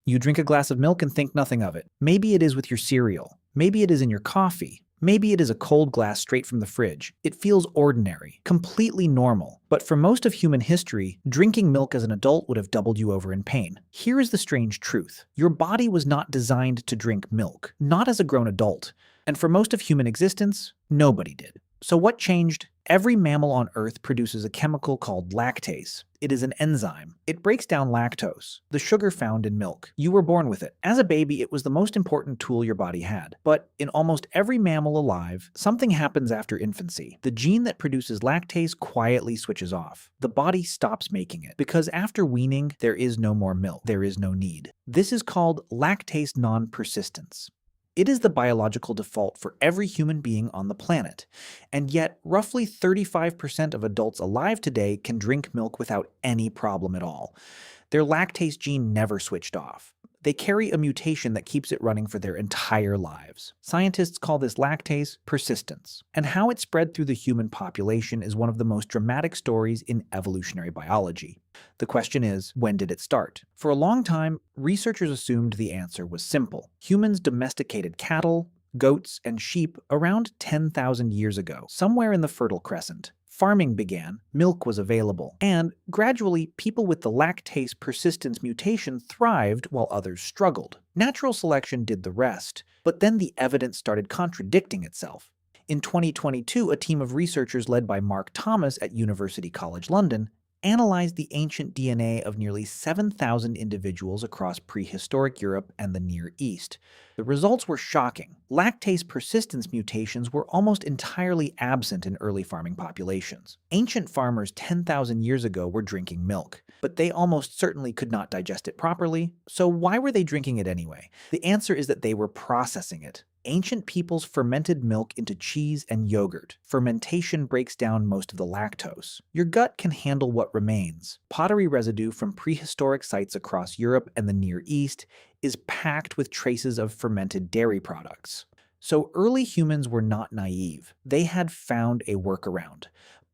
You drink a glass of milk and think nothing of it. Maybe it is with your cereal. Maybe it is in your coffee. Maybe it is a cold glass straight from the fridge. It feels ordinary, completely normal. But for most of human history, drinking milk as an adult would have doubled you over in pain. Here is the strange truth. Your body was not designed to drink milk, not as a grown adult. And for most of human existence, nobody did. So what changed? Every mammal on Earth produces a chemical called lactase. It is an enzyme. It breaks down lactose, the sugar found in milk. You were born with it. As a baby, it was the most important tool your body had. But in almost every mammal alive, something happens after infancy. The gene that produces lactase quietly switches off. The body stops making it, because after weaning, there is no more milk. There is no need. This is called lactase non-persistence. It is the biological default for every human being on the planet, and yet roughly 35% of adults alive today can drink milk without any problem at all. Their lactase gene never switched off. They carry a mutation that keeps it running for their entire lives. Scientists call this lactase persistence, and how it spread through the human population is one of the most dramatic stories in evolutionary biology. The question is, when did it start? For a long time, researchers assumed the answer was simple. Humans domesticated cattle, goats, and sheep around 10,000 years ago, somewhere in the Fertile Crescent. Farming began, milk was available, and gradually people with the lactase persistence mutation thrived while others struggled. Natural selection did the rest, but then the evidence started contradicting itself. In 2022, a team of researchers led by Mark Thomas at University College London analyzed the ancient DNA of nearly 7,000 individuals across prehistoric Europe and the Near East. The results were shocking. Lactase persistence mutations were almost entirely absent in early farming populations. Ancient farmers 10,000 years ago were drinking milk, but they almost certainly could not digest it properly. So why were they drinking it anyway? The answer is that they were processing it. Ancient peoples fermented milk into cheese and yogurt. Fermentation breaks down most of the lactose. Your gut can handle what remains. Pottery residue from prehistoric sites across Europe and the Near East is packed with traces of fermented dairy products. So early humans were not naive. They had found a workaround.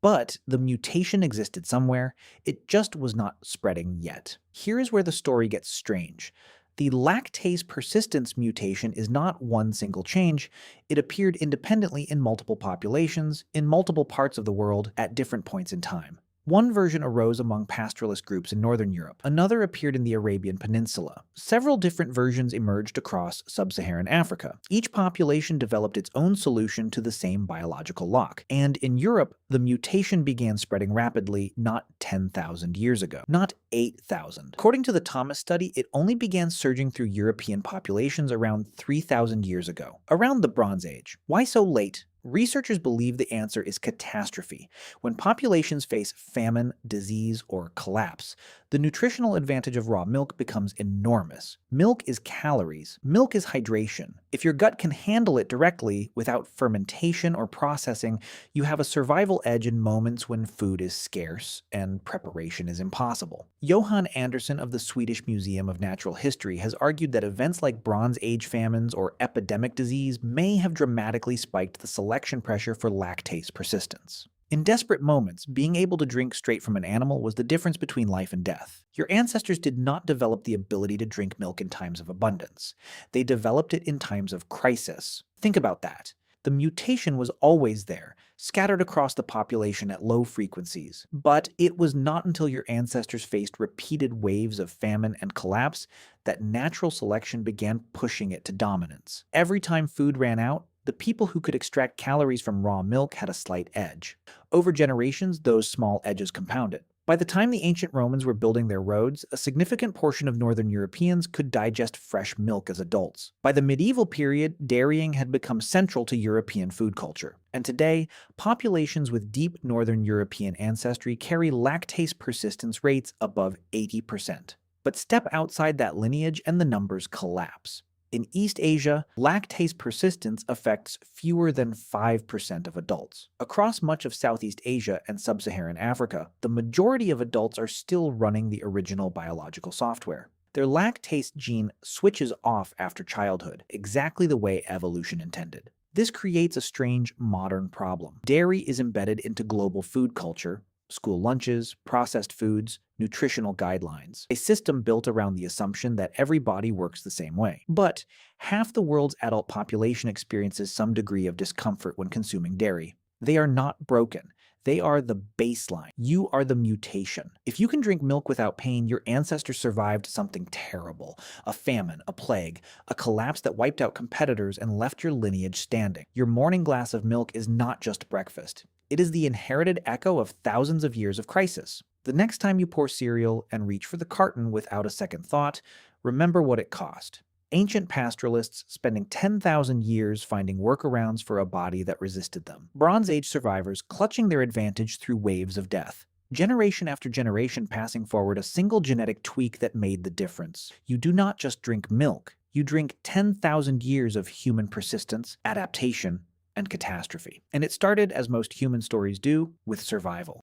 But the mutation existed somewhere. It just was not spreading yet. Here is where the story gets strange. The lactase persistence mutation is not one single change. It appeared independently in multiple populations, in multiple parts of the world, at different points in time. One version arose among pastoralist groups in northern Europe. Another appeared in the Arabian Peninsula. Several different versions emerged across sub-Saharan Africa. Each population developed its own solution to the same biological lock. And in Europe, the mutation began spreading rapidly not 10,000 years ago, not 8,000. According to the Thomas study, it only began surging through European populations around 3,000 years ago, around the Bronze Age. Why so late? Researchers believe the answer is catastrophe. When populations face famine, disease, or collapse, the nutritional advantage of raw milk becomes enormous. Milk is calories. Milk is hydration. If your gut can handle it directly, without fermentation or processing, you have a survival edge in moments when food is scarce and preparation is impossible. Johan Andersson of the Swedish Museum of Natural History has argued that events like Bronze Age famines or epidemic disease may have dramatically spiked the selection pressure for lactase persistence. In desperate moments, being able to drink straight from an animal was the difference between life and death. Your ancestors did not develop the ability to drink milk in times of abundance. They developed it in times of crisis. Think about that. The mutation was always there, scattered across the population at low frequencies. But it was not until your ancestors faced repeated waves of famine and collapse that natural selection began pushing it to dominance. Every time food ran out, the people who could extract calories from raw milk had a slight edge. Over generations, those small edges compounded. By the time the ancient Romans were building their roads, a significant portion of northern Europeans could digest fresh milk as adults. By the medieval period, dairying had become central to European food culture. And today, populations with deep northern European ancestry carry lactase persistence rates above 80%. But step outside that lineage and the numbers collapse. In East Asia, lactase persistence affects fewer than 5% of adults. Across much of Southeast Asia and Sub-Saharan Africa, the majority of adults are still running the original biological software. Their lactase gene switches off after childhood, exactly the way evolution intended. This creates a strange modern problem. Dairy is embedded into global food culture, School lunches, processed foods, nutritional guidelines. A system built around the assumption that every body works the same way. But half the world's adult population experiences some degree of discomfort when consuming dairy. They are not broken. They are the baseline. You are the mutation. If you can drink milk without pain, your ancestors survived something terrible. A famine, a plague, a collapse that wiped out competitors and left your lineage standing. Your morning glass of milk is not just breakfast. It is the inherited echo of thousands of years of crisis. The next time you pour cereal and reach for the carton without a second thought, remember what it cost. Ancient pastoralists spending 10,000 years finding workarounds for a body that resisted them. Bronze Age survivors clutching their advantage through waves of death. Generation after generation passing forward a single genetic tweak that made the difference. You do not just drink milk, you drink 10,000 years of human persistence, adaptation, and catastrophe. And it started, as most human stories do, with survival.